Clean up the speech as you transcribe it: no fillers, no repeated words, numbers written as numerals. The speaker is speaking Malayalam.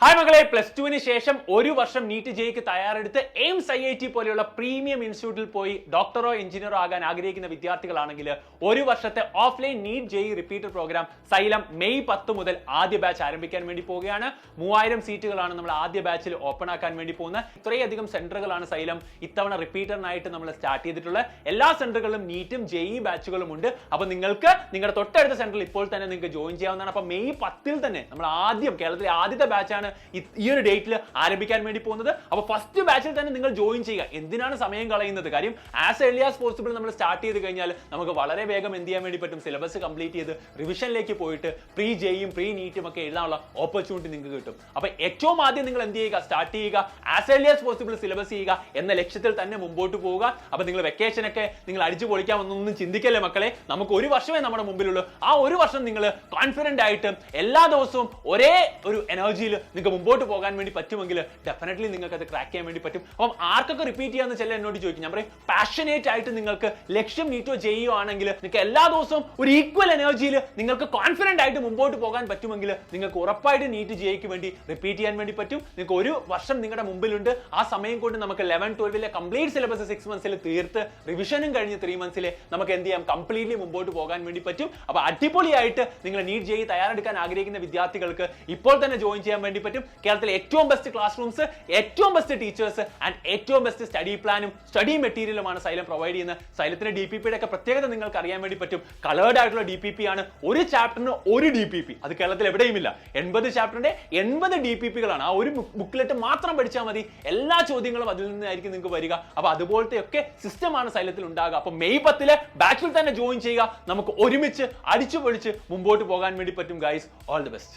ഹായ് മകളെ, +2 ശേഷം ഒരു വർഷം നീറ്റ് ജെയ്ക്ക് തയ്യാറെടുത്ത് എയിംസ് IIT പോലെയുള്ള പ്രീമിയം ഇൻസ്റ്റിറ്റ്യൂട്ടിൽ പോയി ഡോക്ടറോ എഞ്ചിനീയറോ ആകാൻ ആഗ്രഹിക്കുന്ന വിദ്യാർത്ഥികളാണെങ്കിൽ ഒരു വർഷത്തെ offline NEET JEE repeater programme Xylem May 10 മുതൽ ആദ്യ ബാച്ച് ആരംഭിക്കാൻ വേണ്ടി പോവുകയാണ്. 3000 സീറ്റുകളാണ് നമ്മൾ ആദ്യ ബാച്ചിൽ ഓപ്പൺ ആക്കാൻ വേണ്ടി പോകുന്നത്. ഇത്രയധികം സെന്ററുകളാണ് സൈലം ഇത്തവണ റിപ്പീറ്ററിനായിട്ട് നമ്മൾ സ്റ്റാർട്ട് ചെയ്തിട്ടുള്ള. എല്ലാ സെന്ററുകളിലും നീറ്റും ജെയ് ബാച്ചുകളും ഉണ്ട്. അപ്പോൾ നിങ്ങൾക്ക് നിങ്ങളുടെ തൊട്ടടുത്ത സെന്ററിൽ ഇപ്പോൾ തന്നെ നിങ്ങൾക്ക് ജോയിൻ ചെയ്യാവുന്നതാണ്. അപ്പോൾ മെയ് 10 തന്നെ നമ്മൾ കേരളത്തിലെ ആദ്യത്തെ ബാച്ചാണ് ഈ ഒരു ഡേറ്റിൽ ആരംഭിക്കാൻ വേണ്ടി പോകുന്നത്. അപ്പോൾ ഫസ്റ്റ് ബാച്ചിൽ തന്നെ നിങ്ങൾ ജോയിൻ ചെയ്യുക. എന്തിനാണ് സമയം കളയുന്നത്? കാര്യം ആസ് ഏർലി ആസ് പോസിബിൾ നമ്മൾ സ്റ്റാർട്ട് ചെയ്ത് കഴിഞ്ഞാൽ നമുക്ക് വളരെ വേഗം എന്ത് ചെയ്യാൻ വേണ്ടി പറ്റും, സിലബസ് കംപ്ലീറ്റ് ചെയ്ത് റിവിഷനിലേക്ക് പോയിട്ട് പ്രീ ജെയും പ്രീ നീറ്റും ഒക്കെ എഴുതാനുള്ള ഓപ്പർച്യൂണിറ്റി നിങ്ങൾക്ക് കിട്ടും. അപ്പോൾ ഏറ്റവും ആദ്യം നിങ്ങൾ എന്ത് ചെയ്യുക, സ്റ്റാർട്ട് ചെയ്യുക, as early as possible syllabus ചെയ്യുക എന്ന ലക്ഷ്യത്തിൽ തന്നെ മുമ്പോട്ട് പോവുക. അപ്പോൾ നിങ്ങൾ വെക്കേഷനൊക്കെ നിങ്ങൾ അടിച്ചു പൊളിക്കാമെന്നൊന്നും ചിന്തിക്കല്ലേ മക്കളെ. നമുക്ക് ഒരു വർഷമേ നമ്മുടെ മുമ്പിലുള്ളൂ. ആ ഒരു വർഷം നിങ്ങൾ കോൺഫിഡന്റ് ആയിട്ട് എല്ലാ ദിവസവും ഒരേ ഒരു എനർജിയിൽ നിങ്ങൾക്ക് മുമ്പോട്ട് പോകാൻ വേണ്ടി പറ്റുമെങ്കിൽ ഡെഫിനറ്റ്ലി നിങ്ങൾക്ക് അത് ക്രാക്ക് ചെയ്യാൻ വേണ്ടി പറ്റും. അപ്പം ആർക്കൊക്കെ റിപ്പീറ്റ് ചെയ്യാന്ന് ചില എന്നോട് ചോദിക്കും. ഞാൻ പറയും, പാഷനേറ്റ് ആയിട്ട് നിങ്ങൾക്ക് ലക്ഷ്യം നീറ്റോ ജെയ്യോ ആണെങ്കിൽ നിങ്ങൾക്ക് എല്ലാ ദിവസവും ഒരു ഈക്വൽ എനർജിയിൽ നിങ്ങൾക്ക് കോൺഫിഡന്റ് ആയിട്ട് മുമ്പോട്ട് പോകാൻ പറ്റുമെങ്കിൽ നിങ്ങൾക്ക് ഉറപ്പായിട്ട് നീറ്റ് ജെയ്ക്ക് വേണ്ടി റിപ്പീറ്റ് ചെയ്യാൻ വേണ്ടി പറ്റും. നിങ്ങൾക്ക് ഒരു വർഷം നിങ്ങളുടെ മുമ്പിലുണ്ട്. ആ സമയം കൊണ്ട് നമുക്ക് 11-12 കംപ്ലീറ്റ് സിലബസ് 6 മന്ത്സിൽ തീർത്ത് റിവിഷനും കഴിഞ്ഞ് 3 മന്ത്സിൽ നമുക്ക് എന്ത് ചെയ്യാം, കംപ്ലീറ്റ്ലി മുമ്പോട്ട് പോകാൻ വേണ്ടി പറ്റും. അപ്പോൾ അടിപൊളിയായിട്ട് നിങ്ങൾ നീറ്റ് ജെയ് തയ്യാറെടുക്കാൻ ആഗ്രഹിക്കുന്ന വിദ്യാർത്ഥികൾക്ക് ഇപ്പോൾ തന്നെ ജോയിൻ ചെയ്യാൻ വേണ്ടി പറ്റും. കേരളത്തിലെ ഏറ്റവും ബെസ്റ്റ് ക്ലാസ് റൂംസ്, ഏറ്റവും ബെസ്റ്റ് ടീച്ചേഴ്സ് ആൻഡ് ഏറ്റവും ബെസ്റ്റ് സ്റ്റഡി പ്ലാനും സ്റ്റഡി മെറ്റീരിയലുമാണ് സൈലം പ്രൊവൈഡ് ചെയ്യുന്നത്. സൈലത്തിന്റെ DPPയുടെ ഒക്കെ പ്രത്യേകത നിങ്ങൾക്ക് അറിയാൻ വേണ്ടി പറ്റും. കളേർഡ് ആയിട്ടുള്ള DPP ആണ്. ഒരു ചാപ്റ്ററിന് ഒരു DPP. അത് കേരളത്തിൽ എവിടെയുമില്ല. 80 ചാപ്റ്ററിന്റെ 80 DPPകളാണ്. ആ ഒരു ബുക്ക്ലെറ്റ് മാത്രം പഠിച്ചാൽ മതി. എല്ലാ ചോദ്യങ്ങളും അതിൽ നിന്നായിരിക്കും നിങ്ങൾക്ക് വരിക. അപ്പൊ അതുപോലത്തെ ഒക്കെ സിസ്റ്റമാണ് സൈലത്തിൽ ഉണ്ടാകുക. അപ്പൊ മെയ് 10 ബാച്ചിൽ തന്നെ ജോയിൻ ചെയ്യുക. നമുക്ക് ഒരുമിച്ച് അടിച്ചു പൊളിച്ച് മുമ്പോട്ട് പോകാൻ വേണ്ടി പറ്റും ഗൈസ്. All the best.